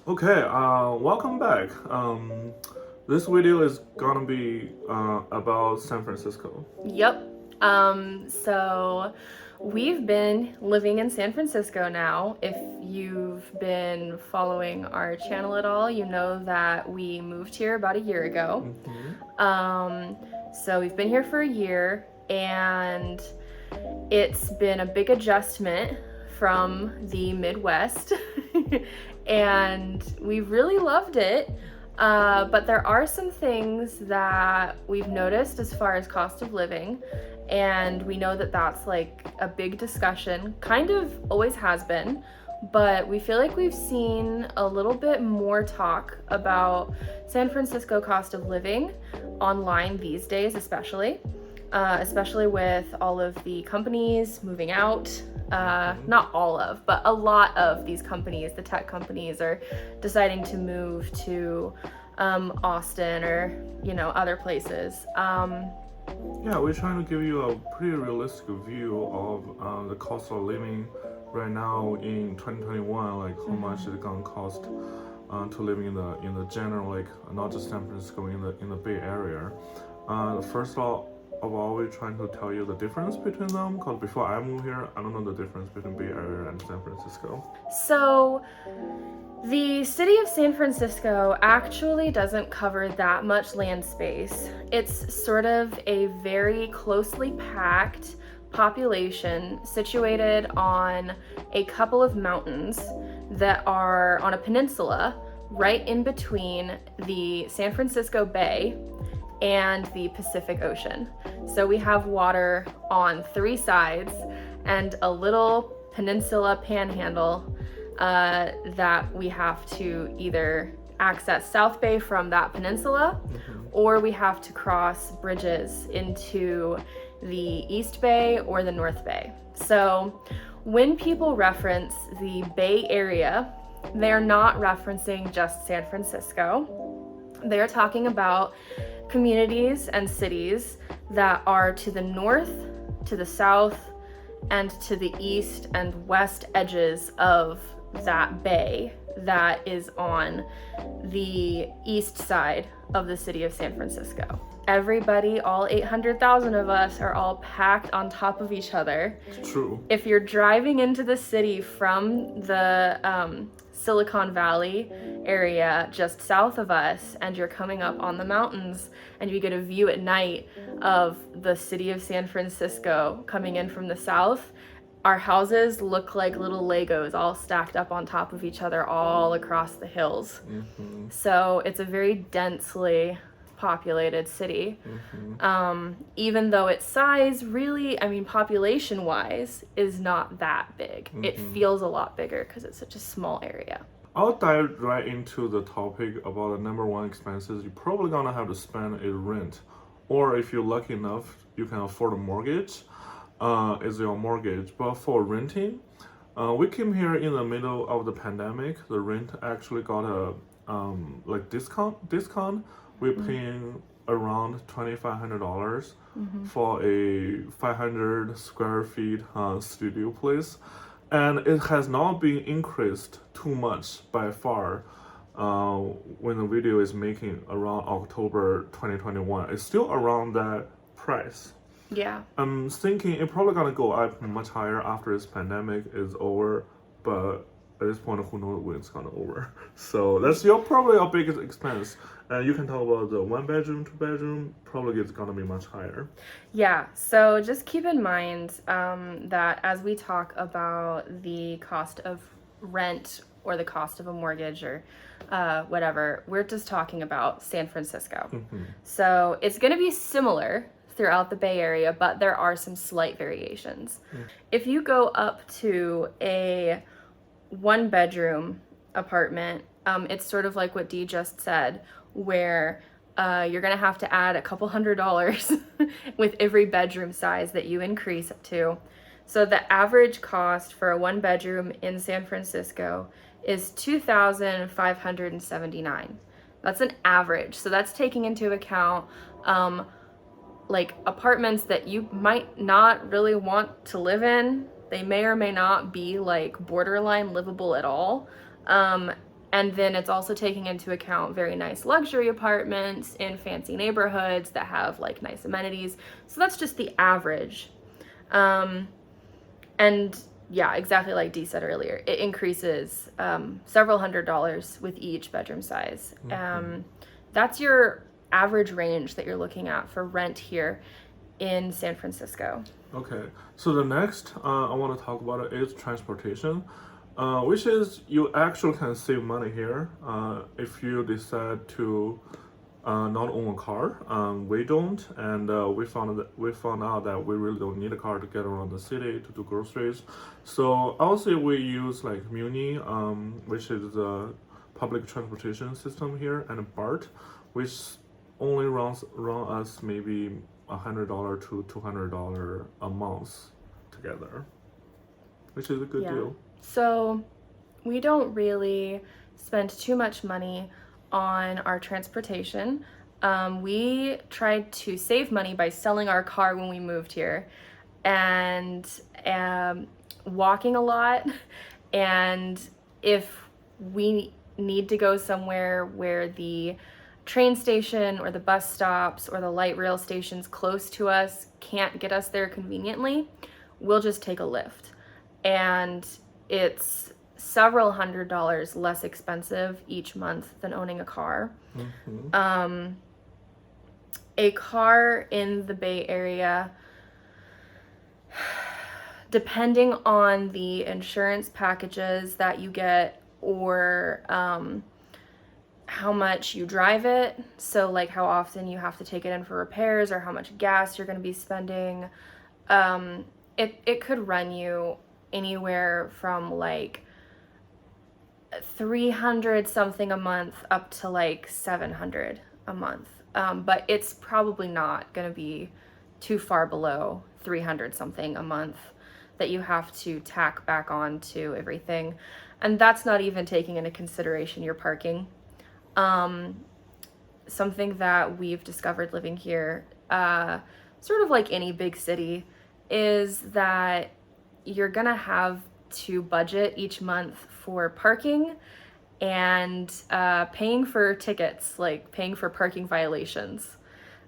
Okay, welcome back. This video is gonna be about San Francisco. Yep. So we've been living in San Francisco now. If you've been following our channel at all, you know that we moved here about a year ago. Um, so we've been here for a year, and it's been a big adjustment from the Midwest, and we really loved it. But there are some things that we've noticed as far as cost of living, and we know that that's like a big discussion, kind of always has been, but we feel like we've seen a little bit more talk about San Francisco cost of living online these days, especially with all of the companies moving out. Not all of, but a lot of these companies, the tech companies, are deciding to move to Austin or, other places. Yeah, we're trying to give you a pretty realistic view of the cost of living right now in 2021, like how much it's gonna cost to live in the general, like not just San Francisco, in the Bay Area. First of all, we're trying to tell you the difference between them, because before I moved here, I don't know the difference between Bay Area and San Francisco. So the city of San Francisco actually doesn't cover that much land space. It's sort of a very closely packed population situated on a couple of mountains that are on a peninsula right in between the San Francisco Bay and the Pacific Ocean. So we have water on three sides and a little peninsula panhandle that we have to either access South Bay from that peninsula, or we have to cross bridges into the East Bay or the North Bay. So when people reference the Bay Area, they're not referencing just San Francisco. They're talking about communities and cities that are to the north, to the south, and to the east and west edges of that bay that is on the east side of the city of San Francisco. Everybody, all 800,000 of us, are all packed on top of each other. It's true. If you're driving into the city from the Silicon Valley area just south of us, and you're coming up on the mountains, and you get a view at night of the city of San Francisco coming in from the south, our houses look like little Legos all stacked up on top of each other all across the hills. So it's a very densely populated city. Even though its size really, population wise, is not that big. It feels a lot bigger because it's such a small area. I'll dive right into the topic about the number one expenses you're probably gonna have to spend is rent, or if you're lucky enough you can afford a mortgage, is your mortgage. But for renting, we came here in the middle of the pandemic. The rent actually got a discount. We're paying around $2,500 for a 500 square feet studio place, and it has not been increased too much by far. When the video is making around October 2021, it's still around that price. Yeah. I'm thinking it's probably gonna go up much higher after this pandemic is over, but at this point, who knows when it's gonna over. So that's probably your biggest expense. And you can talk about the 1 bedroom, 2 bedroom, probably it's gonna be much higher. Yeah, so just keep in mind that as we talk about the cost of rent or the cost of a mortgage or whatever, we're just talking about San Francisco. So it's gonna be similar throughout the Bay Area, but there are some slight variations. If you go up to a 1 bedroom apartment, it's sort of like what Dee just said, where you're gonna have to add a couple $100 with every bedroom size that you increase it to. So the average cost for a 1 bedroom in San Francisco is $2,579. That's an average. So that's taking into account like apartments that you might not really want to live in. They may or may not be like borderline livable at all. And then it's also taking into account very nice luxury apartments in fancy neighborhoods that have like nice amenities. So that's just the average. And yeah, exactly like Dee said earlier, it increases several $100s with each bedroom size. That's your average range that you're looking at for rent here in San Francisco. Okay, so the next I want to talk about is transportation, which is you actually can save money here if you decide to not own a car. We don't, and we found out that we really don't need a car to get around the city to do groceries. So I would say we use like Muni, which is the public transportation system here, and BART, which only run us maybe $100 to $200 a month together, which is a good deal. So we don't really spend too much money on our transportation. We tried to save money by selling our car when we moved here and walking a lot. And if we need to go somewhere where the train station or the bus stops or the light rail stations close to us can't get us there conveniently, we'll just take a Lyft. And it's several $100s less expensive each month than owning a car. A car in the Bay Area, depending on the insurance packages that you get or how much you drive it, so like how often you have to take it in for repairs or how much gas you're going to be spending, it could run you anywhere from like 300 something a month up to like 700 a month. But it's probably not going to be too far below 300 something a month that you have to tack back on to everything. And that's not even taking into consideration your parking. Something that we've discovered living here, sort of like any big city, is that you're gonna have to budget each month for parking and paying for tickets, like paying for parking violations.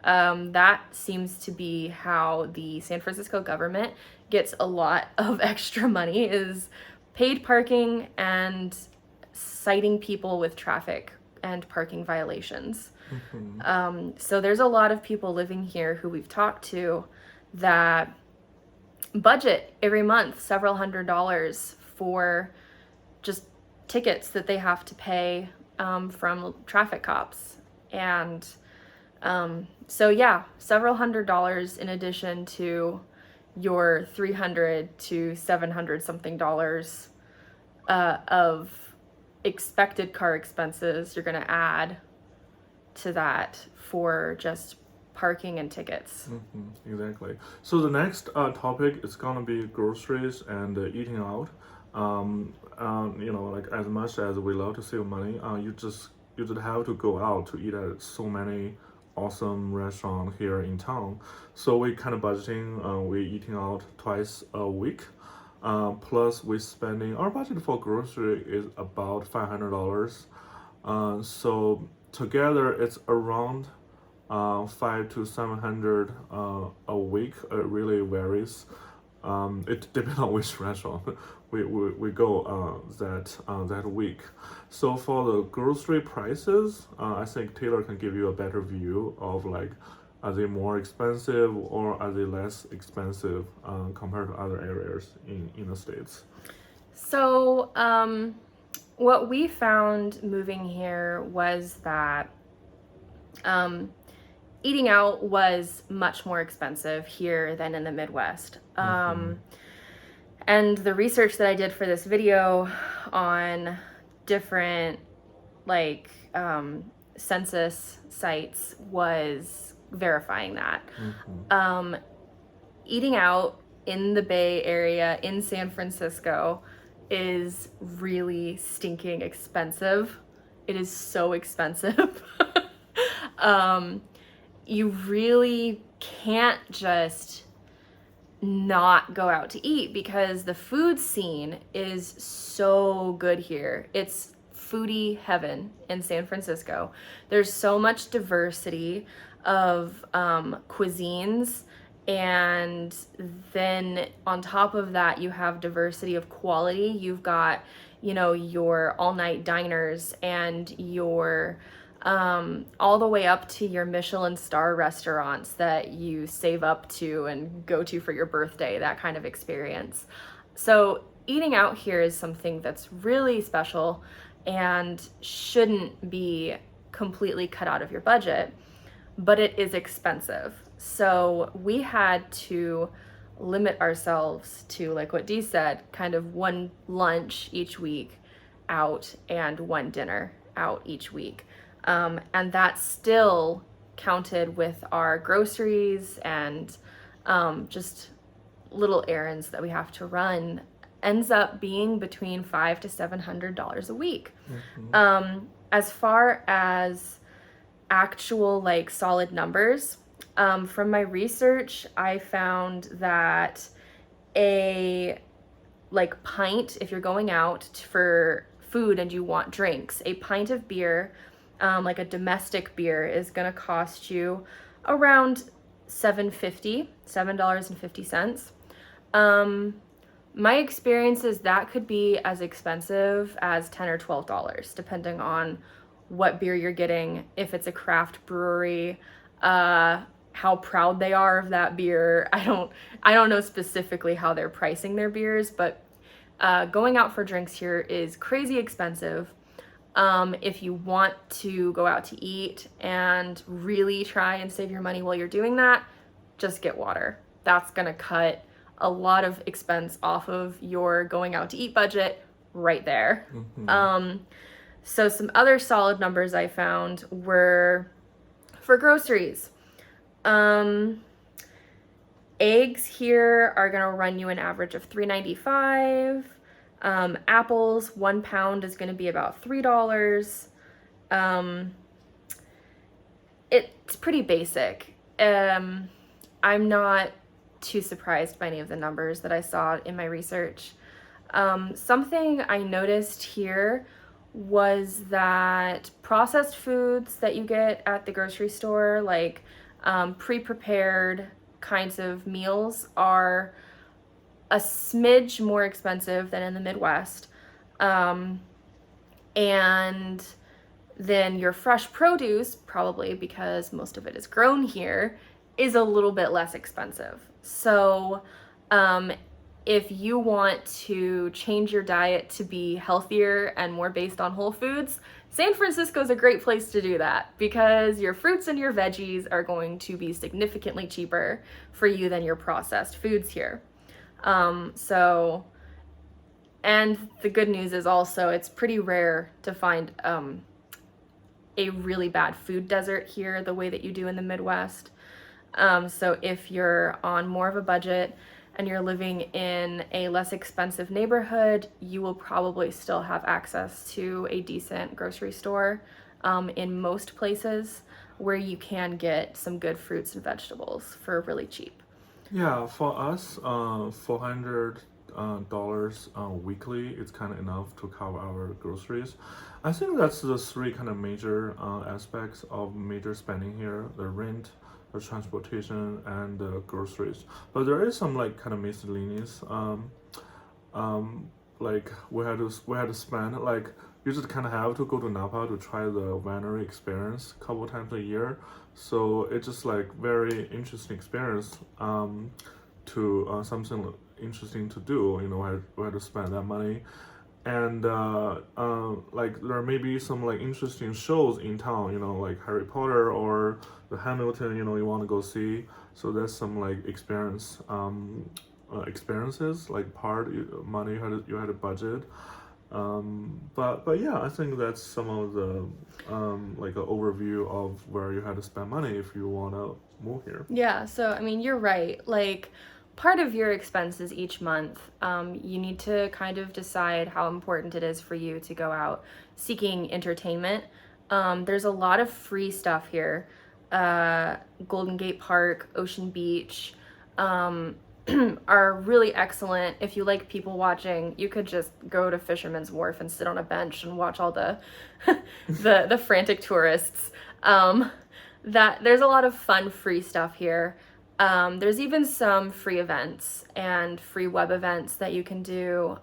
That seems to be how the San Francisco government gets a lot of extra money, is paid parking and citing people with traffic and parking violations. So there's a lot of people living here who we've talked to that budget every month several $100s for just tickets that they have to pay from traffic cops. And so yeah, several $100s in addition to your 300 to 700 something dollars of expected car expenses you're gonna add to that for just parking and tickets. Exactly. So the next topic is gonna be groceries and eating out. Like as much as we love to save money, you just have to go out to eat at so many awesome restaurants here in town. So we kind of budgeting. We eating out twice a week. Plus we spending, our budget for grocery is about $500. So together it's around 500 to 700 a week. It really varies. It depends on which restaurant we go that week. So for the grocery prices, I think Taylor can give you a better view of like, are they more expensive or are they less expensive compared to other areas in the States? So what we found moving here was that eating out was much more expensive here than in the Midwest. And the research that I did for this video on different like census sites was verifying that. Eating out in the Bay Area in San Francisco is really stinking expensive. It is so expensive. You really can't just not go out to eat because the food scene is so good here. It's foodie heaven in San Francisco. There's so much diversity of cuisines, and then on top of that, you have diversity of quality. You've got, your all-night diners and your all the way up to your Michelin star restaurants that you save up to and go to for your birthday, that kind of experience. So eating out here is something that's really special and shouldn't be completely cut out of your budget, but it is expensive. So we had to limit ourselves to, like what Dee said, kind of one lunch each week out and one dinner out each week. And that still counted with our groceries and just little errands that we have to run, ends up being between $500 to $700 a week. As far as actual like solid numbers, from my research, I found that a like pint, if you're going out for food and you want drinks, a pint of beer, like a domestic beer, is gonna cost you around $7.50. My experience is that could be as expensive as $10 or $12, depending on what beer you're getting, if it's a craft brewery, how proud they are of that beer. I don't know specifically how they're pricing their beers, but going out for drinks here is crazy expensive. If you want to go out to eat and really try and save your money while you're doing that, just get water. That's gonna cut a lot of expense off of your going out to eat budget right there. So some other solid numbers I found were for groceries. Eggs here are gonna run you an average of $3.95. Apples, 1 pound is gonna be about $3. It's pretty basic. I'm not too surprised by any of the numbers that I saw in my research. Something I noticed here was that processed foods that you get at the grocery store, like pre-prepared kinds of meals, are a smidge more expensive than in the Midwest. And then your fresh produce, probably because most of it is grown here, is a little bit less expensive. So if you want to change your diet to be healthier and more based on whole foods, San Francisco is a great place to do that, because your fruits and your veggies are going to be significantly cheaper for you than your processed foods here. And the good news is also it's pretty rare to find a really bad food desert here the way that you do in the Midwest. So if you're on more of a budget and you're living in a less expensive neighborhood, you will probably still have access to a decent grocery store in most places where you can get some good fruits and vegetables for really cheap. Yeah, for us, $400 weekly, it's kind of enough to cover our groceries. I think that's the three kind of major aspects of major spending here: the rent, the transportation, and the groceries. But there is some like kind of miscellaneous. Like we had to spend, like, you just kind of have to go to Napa to try the winery experience a couple times a year. So it's just like very interesting experience to something interesting to do. We had to spend that money. And like there may be some like interesting shows in town, like Harry Potter or the Hamilton, you want to go see. So there's some like experiences, like money you had a budget. But yeah, I think that's some of the like an overview of where you had to spend money if you want to move here. Yeah, so I mean, you're right. Like, part of your expenses each month, you need to kind of decide how important it is for you to go out seeking entertainment. There's a lot of free stuff here. Golden Gate Park, Ocean Beach, are really excellent. If you like people watching, you could just go to Fisherman's Wharf and sit on a bench and watch all the the frantic tourists. That there's a lot of fun free stuff here. There's even some free events and free web events that you can do.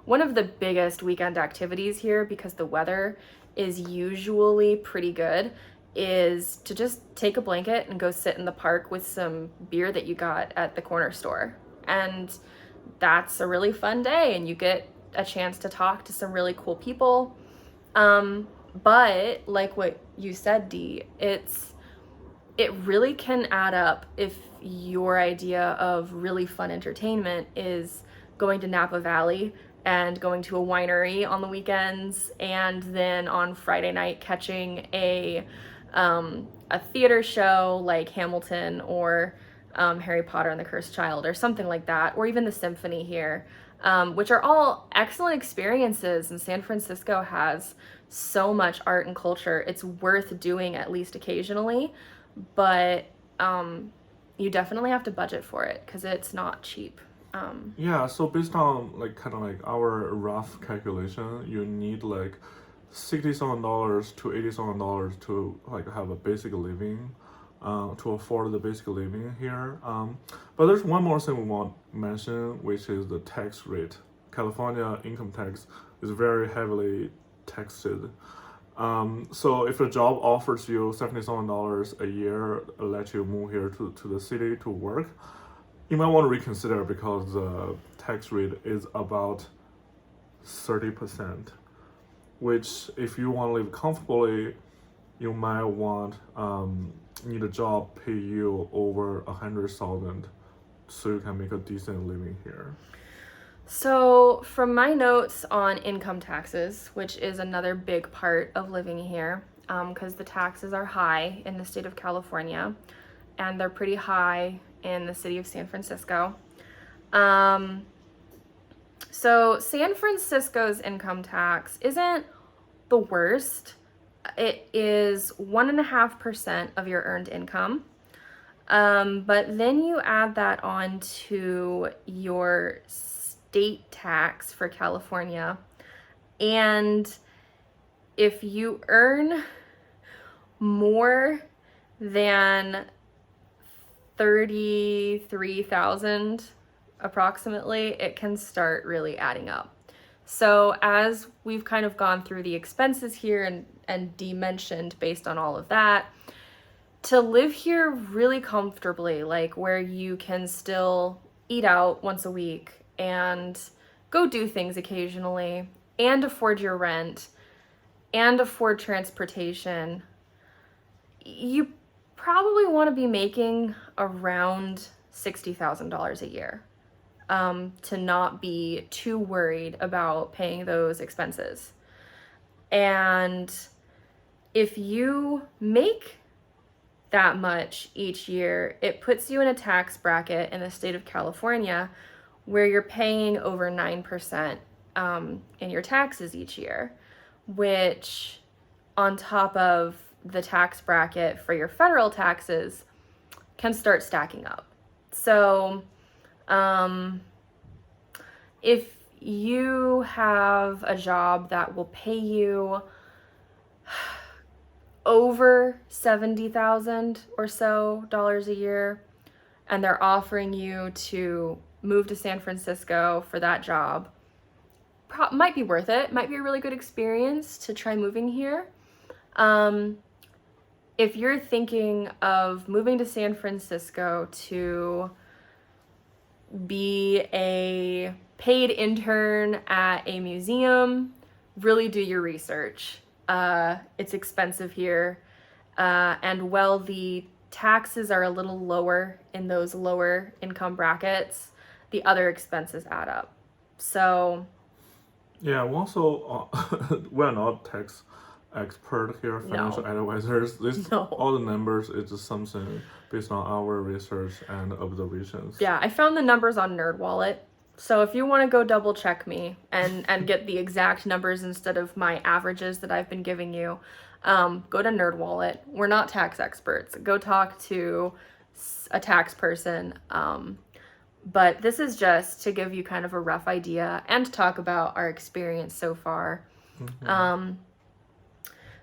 One of the biggest weekend activities here, because the weather is usually pretty good, is to just take a blanket and go sit in the park with some beer that you got at the corner store. And that's a really fun day, and you get a chance to talk to some really cool people. But like what you said, Dee, it really can add up if your idea of really fun entertainment is going to Napa Valley and going to a winery on the weekends, and then on Friday night catching a theater show like Hamilton or Harry Potter and the Cursed Child or something like that, or even the symphony here, which are all excellent experiences. And San Francisco has so much art and culture. It's worth doing at least occasionally, but you definitely have to budget for it because it's not cheap. Yeah, so based on like kind of like our rough calculation, you need like $60,000 to $80,000 to like have a basic living, to afford the basic living here. But there's one more thing we want to mention, which is the tax rate. California income tax is very heavily taxed. So if a job offers you $70,000 a year, let you move here to the city to work, you might want to reconsider because the tax rate is about 30%, which if you want to live comfortably, you might want need a job pay you over 100,000 so you can make a decent living here. So, from my notes on income taxes, which is another big part of living here, because the taxes are high in the state of California, and they're pretty high in the city of San Francisco. So San Francisco's income tax isn't the worst. It is 1.5% of your earned income. But then you add that on to your state tax for California. And if you earn more than 33,000 approximately, it can start really adding up. So as we've kind of gone through the expenses here and dimensioned based on all of that, to live here really comfortably, like where you can still eat out once a week and go do things occasionally and afford your rent and afford transportation, you probably want to be making around $60,000 a year to not be too worried about paying those expenses. And if you make that much each year, it puts you in a tax bracket in the state of California where you're paying over 9% in your taxes each year, which on top of the tax bracket for your federal taxes can start stacking up. So if you have a job that will pay you over $70,000 or so dollars a year, and they're offering you to move to San Francisco for that job, might be worth it. Might be a really good experience to try moving here. If you're thinking of moving to San Francisco to be a paid intern at a museum, really do your research. It's expensive here. And while the taxes are a little lower in those lower income brackets, the other expenses add up. So yeah, we also we're not tax expert here, financial advisors. All the numbers is just something based on our research and observations. Yeah, I found the numbers on NerdWallet. So if you want to go double check me and get the exact numbers instead of my averages that I've been giving you, go to NerdWallet. We're not tax experts. Go talk to a tax person. But this is just to give you kind of a rough idea and to talk about our experience so far.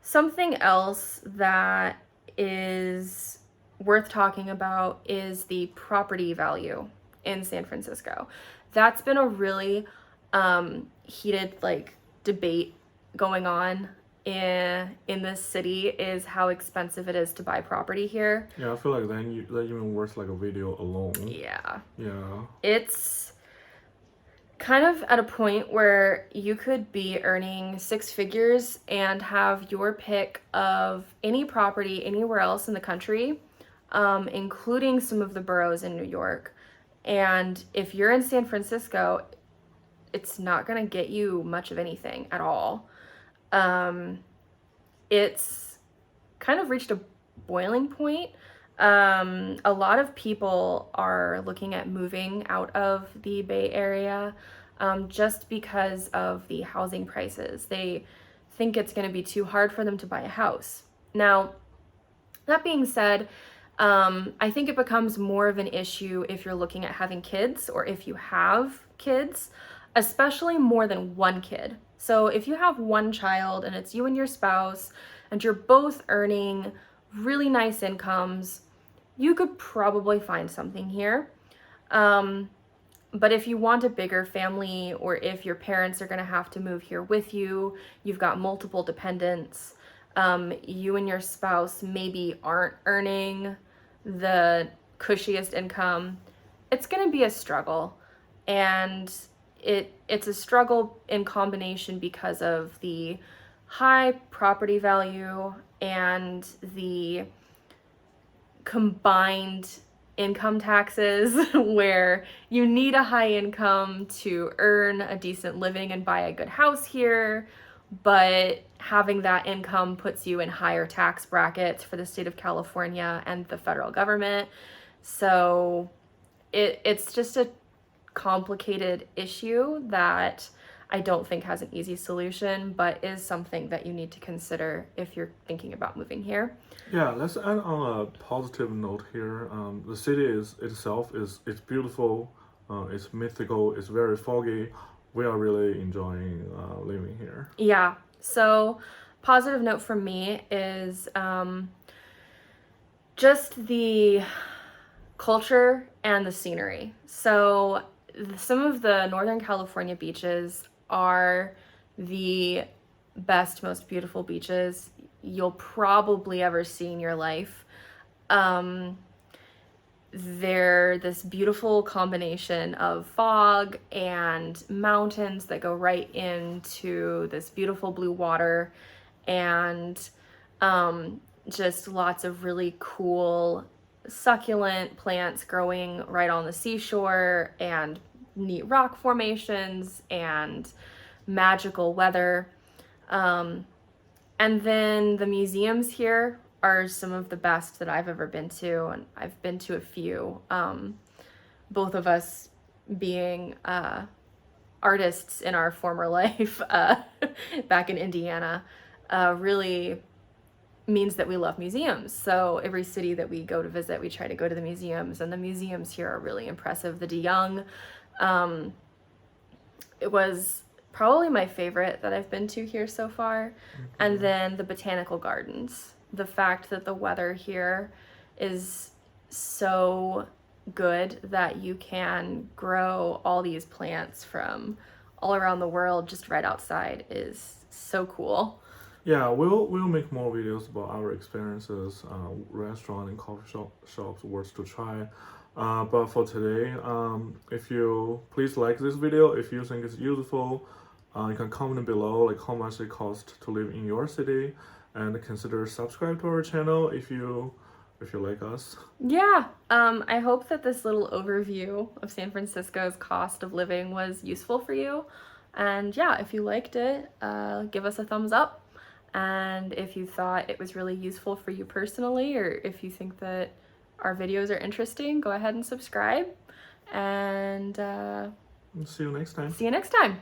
Something else that is worth talking about is the property value in San Francisco. That's been a really heated debate going on in this city, is how expensive it is to buy property here. Yeah, I feel like that even worth like a video alone. Yeah. Yeah. It's kind of at a point where you could be earning six figures and have your pick of any property anywhere else in the country, including some of the boroughs in New York. And if you're in San Francisco, it's not going to get you much of anything at all. It's kind of reached a boiling point. A lot of people are looking at moving out of the Bay Area just because of the housing prices. They think it's going to be too hard for them to buy a house. Now, that being said, I think it becomes more of an issue if you're looking at having kids or if you have kids, especially more than one kid. So if you have one child and it's you and your spouse and you're both earning really nice incomes, you could probably find something here. But if you want a bigger family, or if your parents are going to have to move here with you, you've got multiple dependents, you and your spouse maybe aren't earning the cushiest income, it's going to be a struggle. And it's a struggle in combination because of the high property value and the combined income taxes where you need a high income to earn a decent living and buy a good house here, but having that income puts you in higher tax brackets for the state of California and the federal government. So it's just a complicated issue that I don't think has an easy solution, but is something that you need to consider if you're thinking about moving here. Yeah, let's add on a positive note here. The city itself it's beautiful, it's mythical, it's very foggy. We are really enjoying living here. Yeah. So, positive note from me is just the culture and the scenery. So, some of the Northern California beaches are the best, most beautiful beaches you'll probably ever see in your life. They're this beautiful combination of fog and mountains that go right into this beautiful blue water, and just lots of really cool succulent plants growing right on the seashore, and neat rock formations and magical weather. And then the museums here are some of the best that I've ever been to, and I've been to a few. Both of us being artists in our former life back in Indiana really means that we love museums. So every city that we go to visit, we try to go to the museums, and the museums here are really impressive. The De Young, it was probably my favorite that I've been to here so far. And then the botanical gardens. The fact that the weather here is so good that you can grow all these plants from all around the world just right outside is so cool. Yeah, we'll make more videos about our experiences, restaurant and coffee shops worth to try. But for today, if you please like this video, if you think it's useful, you can comment below like how much it costs to live in your city, and consider subscribe to our channel if you like us. Yeah, I hope that this little overview of San Francisco's cost of living was useful for you. And yeah, if you liked it, give us a thumbs up. And if you thought it was really useful for you personally, or if you think that our videos are interesting, go ahead and subscribe. And See you next time. see you next time.